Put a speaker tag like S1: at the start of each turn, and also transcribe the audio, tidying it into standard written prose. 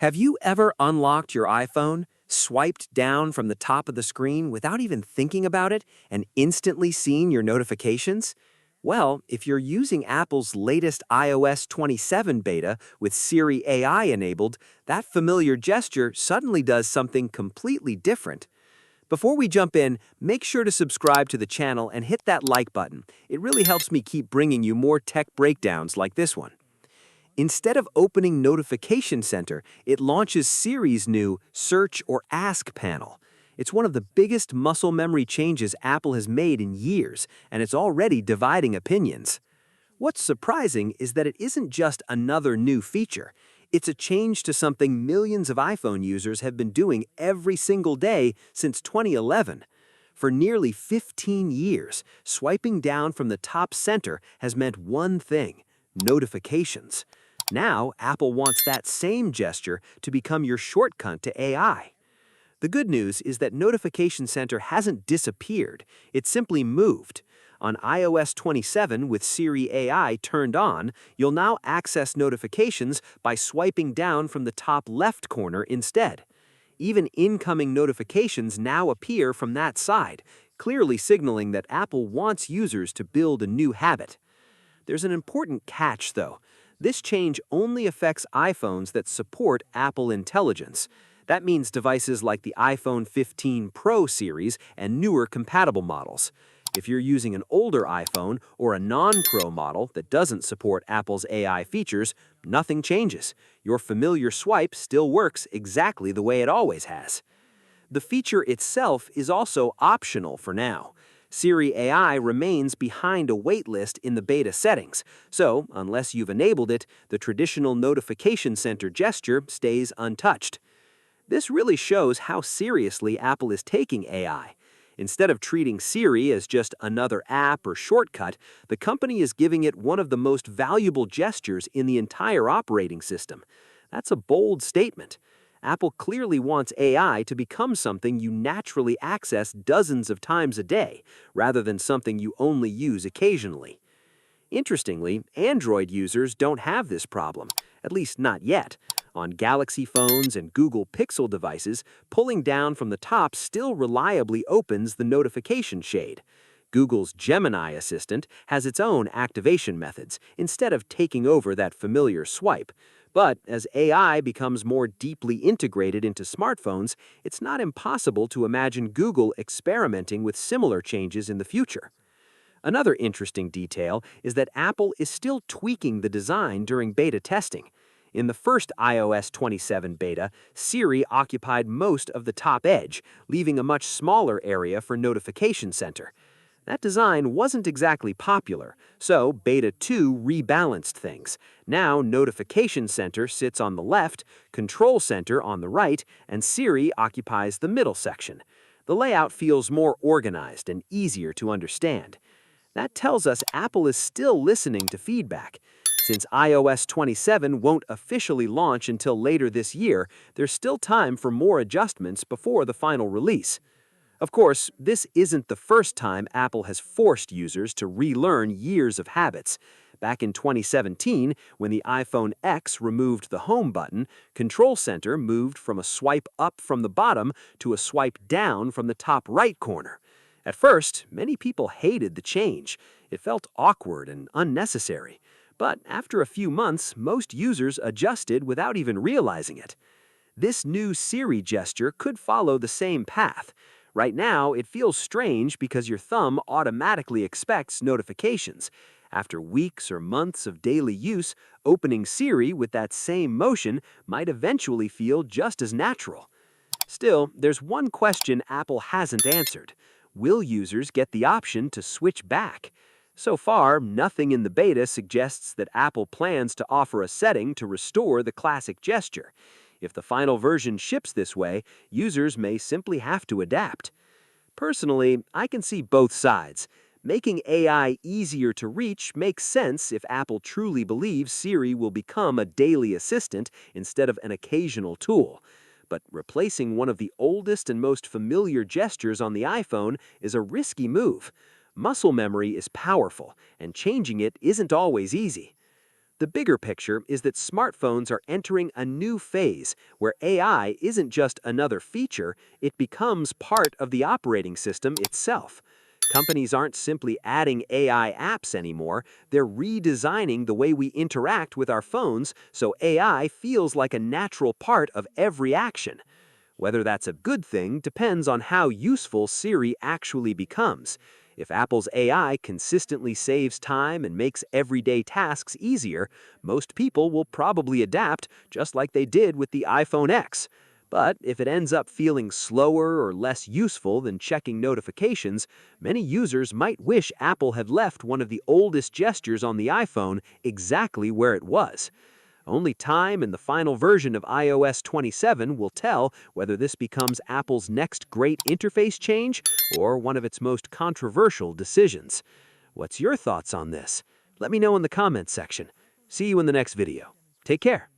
S1: Have you ever unlocked your iPhone, swiped down from the top of the screen without even thinking about it, and instantly seen your notifications? Well, if you're using Apple's latest iOS 27 beta with Siri AI enabled, that familiar gesture suddenly does something completely different. Before we jump in, make sure to subscribe to the channel and hit that like button. It really helps me keep bringing you more tech breakdowns like this one. Instead of opening Notification Center, it launches Siri's new Search or Ask panel. It's one of the biggest muscle memory changes Apple has made in years, and it's already dividing opinions. What's surprising is that it isn't just another new feature. It's a change to something millions of iPhone users have been doing every single day since 2011. For nearly 15 years, swiping down from the top center has meant one thing: notifications. Now, Apple wants that same gesture to become your shortcut to AI. The good news is that Notification Center hasn't disappeared, it's simply moved. On iOS 27 with Siri AI turned on, you'll now access notifications by swiping down from the top left corner instead. Even incoming notifications now appear from that side, clearly signaling that Apple wants users to build a new habit. There's an important catch, though. This change only affects iPhones that support Apple Intelligence. That means devices like the iPhone 15 Pro series and newer compatible models. If you're using an older iPhone or a non-Pro model that doesn't support Apple's AI features, nothing changes. Your familiar swipe still works exactly the way it always has. The feature itself is also optional for now. Siri AI remains behind a waitlist in the beta settings, so unless you've enabled it, the traditional Notification Center gesture stays untouched. This really shows how seriously Apple is taking AI. Instead of treating Siri as just another app or shortcut, the company is giving it one of the most valuable gestures in the entire operating system. That's a bold statement. Apple clearly wants AI to become something you naturally access dozens of times a day, rather than something you only use occasionally. Interestingly, Android users don't have this problem, at least not yet. On Galaxy phones and Google Pixel devices, pulling down from the top still reliably opens the notification shade. Google's Gemini Assistant has its own activation methods, instead of taking over that familiar swipe. But as AI becomes more deeply integrated into smartphones, it's not impossible to imagine Google experimenting with similar changes in the future. Another interesting detail is that Apple is still tweaking the design during beta testing. In the first iOS 27 beta, Siri occupied most of the top edge, leaving a much smaller area for Notification Center. That design wasn't exactly popular, so Beta 2 rebalanced things. Now Notification Center sits on the left, Control Center on the right, and Siri occupies the middle section. The layout feels more organized and easier to understand. That tells us Apple is still listening to feedback. Since iOS 27 won't officially launch until later this year, there's still time for more adjustments before the final release. Of course, this isn't the first time Apple has forced users to relearn years of habits. Back in 2017, when the iPhone X removed the Home button, Control Center moved from a swipe up from the bottom to a swipe down from the top right corner. At first, many people hated the change. It felt awkward and unnecessary. But after a few months, most users adjusted without even realizing it. This new Siri gesture could follow the same path. Right now, it feels strange because your thumb automatically expects notifications. After weeks or months of daily use, opening Siri with that same motion might eventually feel just as natural. Still, there's one question Apple hasn't answered. Will users get the option to switch back? So far, nothing in the beta suggests that Apple plans to offer a setting to restore the classic gesture. If the final version ships this way, users may simply have to adapt. Personally, I can see both sides. Making AI easier to reach makes sense if Apple truly believes Siri will become a daily assistant instead of an occasional tool. But replacing one of the oldest and most familiar gestures on the iPhone is a risky move. Muscle memory is powerful, and changing it isn't always easy. The bigger picture is that smartphones are entering a new phase where AI isn't just another feature, it becomes part of the operating system itself. Companies aren't simply adding AI apps anymore, they're redesigning the way we interact with our phones so AI feels like a natural part of every action. Whether that's a good thing depends on how useful Siri actually becomes. If Apple's AI consistently saves time and makes everyday tasks easier, most people will probably adapt just like they did with the iPhone X. But if it ends up feeling slower or less useful than checking notifications, many users might wish Apple had left one of the oldest gestures on the iPhone exactly where it was. Only time and the final version of iOS 27 will tell whether this becomes Apple's next great interface change or one of its most controversial decisions. What's your thoughts on this? Let me know in the comments section. See you in the next video. Take care.